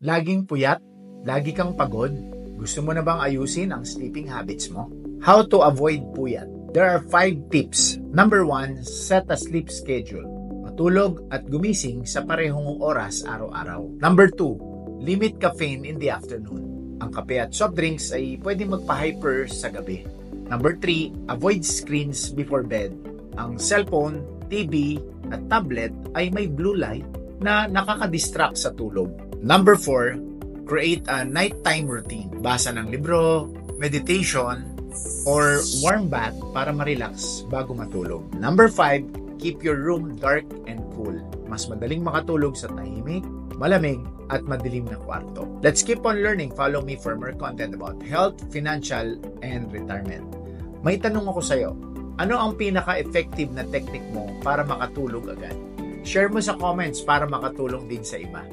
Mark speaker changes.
Speaker 1: Laging puyat? Lagi kang pagod? Gusto mo na bang ayusin ang sleeping habits mo? How to avoid puyat? There are 5 tips. Number 1, set a sleep schedule. Matulog at gumising sa parehong oras araw-araw. Number 2, limit caffeine in the afternoon. Ang kape at soft drinks ay pwedeng magpa-hyper sa gabi. Number 3, avoid screens before bed. Ang cellphone, TV, at tablet ay may blue light na nakaka-distract sa tulog. Number 4, create a nighttime routine. Basa ng libro, meditation, or warm bath para ma-relax bago matulog. Number 5, keep your room dark and cool. Mas madaling makatulog sa tahimik, malamig, at madilim na kwarto. Let's keep on learning. Follow me for more content about health, financial, and retirement. May tanong ako sa'yo. Ano ang pinaka-effective na technique mo para makatulog agad? Share mo sa comments para makatulong din sa iba.